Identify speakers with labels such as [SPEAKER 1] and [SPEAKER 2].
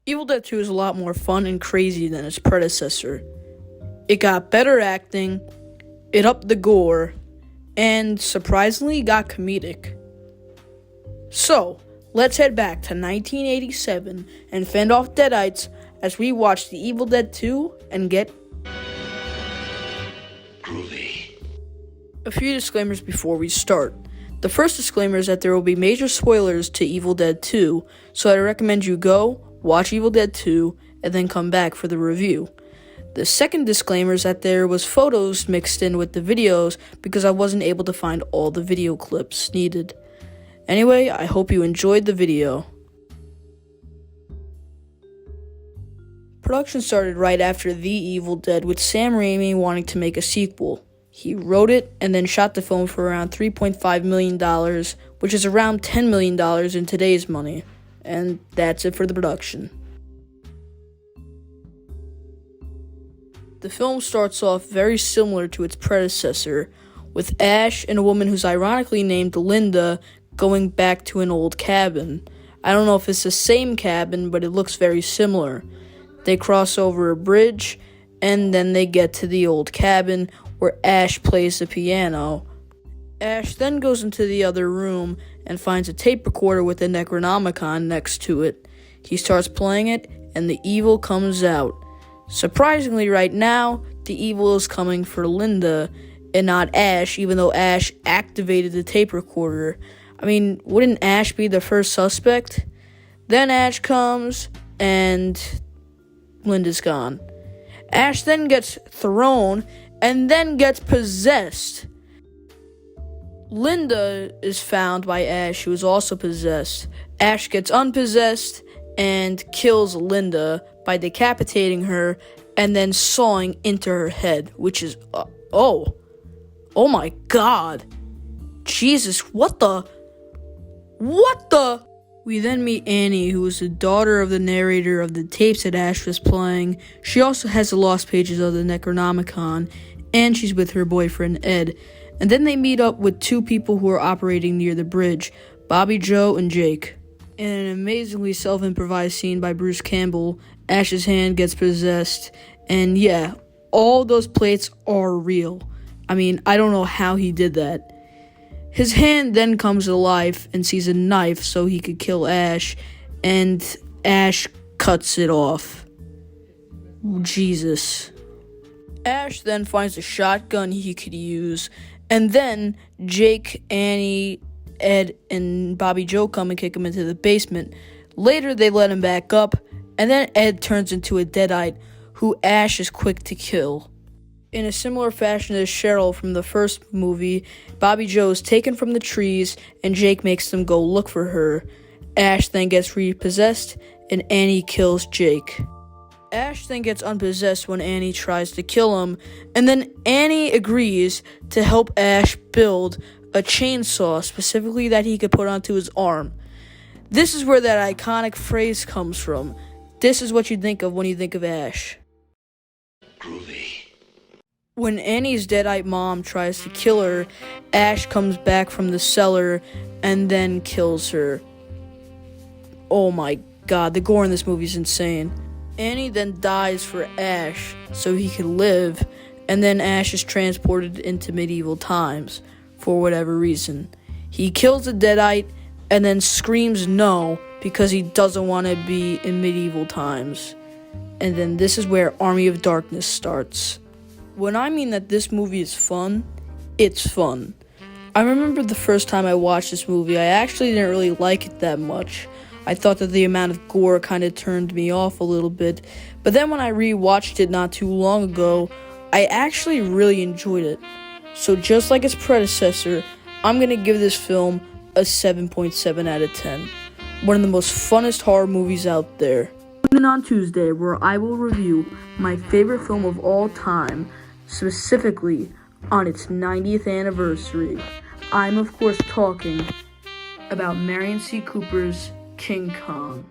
[SPEAKER 1] Evil Dead 2 is a lot more fun and crazy than its predecessor. It got better acting, it upped the gore, and surprisingly got comedic. So, let's head back to 1987 and fend off Deadites as we watch the Evil Dead 2 and get
[SPEAKER 2] groovy.
[SPEAKER 1] A few disclaimers before we start. The first disclaimer is that there will be major spoilers to Evil Dead 2, so I recommend you go, watch Evil Dead 2, and then come back for the review. The second disclaimer is that there was photos mixed in with the videos because I wasn't able to find all the video clips needed. Anyway, I hope you enjoyed the video. Production started right after The Evil Dead, with Sam Raimi wanting to make a sequel. He wrote it and then shot the film for around $3.5 million, which is around $10 million in today's money. And that's it for the production. The film starts off very similar to its predecessor, with Ash and a woman who's ironically named Linda going back to an old cabin. I don't know if it's the same cabin, but it looks very similar. They cross over a bridge, and then they get to the old cabin where Ash plays the piano. Ash then goes into the other room and finds a tape recorder with a Necronomicon next to it. He starts playing it, and the evil comes out. Surprisingly, right now, the evil is coming for Linda and not Ash, even though Ash activated the tape recorder. I mean, wouldn't Ash be the first suspect? Then Ash comes, and Linda's gone. Ash then gets thrown, and then gets possessed. Linda is found by Ash, who is also possessed. Ash gets unpossessed and kills Linda by decapitating her and then sawing into her head, which is, oh my god. Jesus, what the? We then meet Annie, who is the daughter of the narrator of the tapes that Ash was playing. She also has the lost pages of the Necronomicon, and she's with her boyfriend, Ed. And then they meet up with two people who are operating near the bridge, Bobby Joe and Jake. In an amazingly self-improvised scene by Bruce Campbell, Ash's hand gets possessed, and yeah, all those plates are real. I mean, I don't know how he did that. His hand then comes to life and sees a knife so he could kill Ash, and Ash cuts it off. Jesus. Ash then finds a shotgun he could use, and then Jake, Annie, Ed, and Bobby Joe come and kick him into the basement. Later, they let him back up, and then Ed turns into a Deadite, who Ash is quick to kill. In a similar fashion as Cheryl from the first movie, Bobby Joe is taken from the trees, and Jake makes them go look for her. Ash then gets repossessed, and Annie kills Jake. Ash then gets unpossessed when Annie tries to kill him, and then Annie agrees to help Ash build a chainsaw, specifically that he could put onto his arm. This is where that iconic phrase comes from. This is what you think of when you think of Ash.
[SPEAKER 2] Groovy.
[SPEAKER 1] When Annie's Deadite mom tries to kill her, Ash comes back from the cellar and then kills her. Oh my god, the gore in this movie is insane. Annie then dies for Ash so he can live, and then Ash is transported into medieval times for whatever reason. He kills the Deadite and then screams no because he doesn't want to be in medieval times. And then this is where Army of Darkness starts. When I mean that this movie is fun, it's fun. I remember the first time I watched this movie, I actually didn't really like it that much. I thought that the amount of gore kind of turned me off a little bit. But then when I rewatched it not too long ago, I actually really enjoyed it. So just like its predecessor, I'm going to give this film a 7.7 out of 10. One of the most funnest horror movies out there. Tune in on Tuesday, where I will review my favorite film of all time, specifically on its 90th anniversary. I'm of course talking about Marion C. Cooper's King Kong.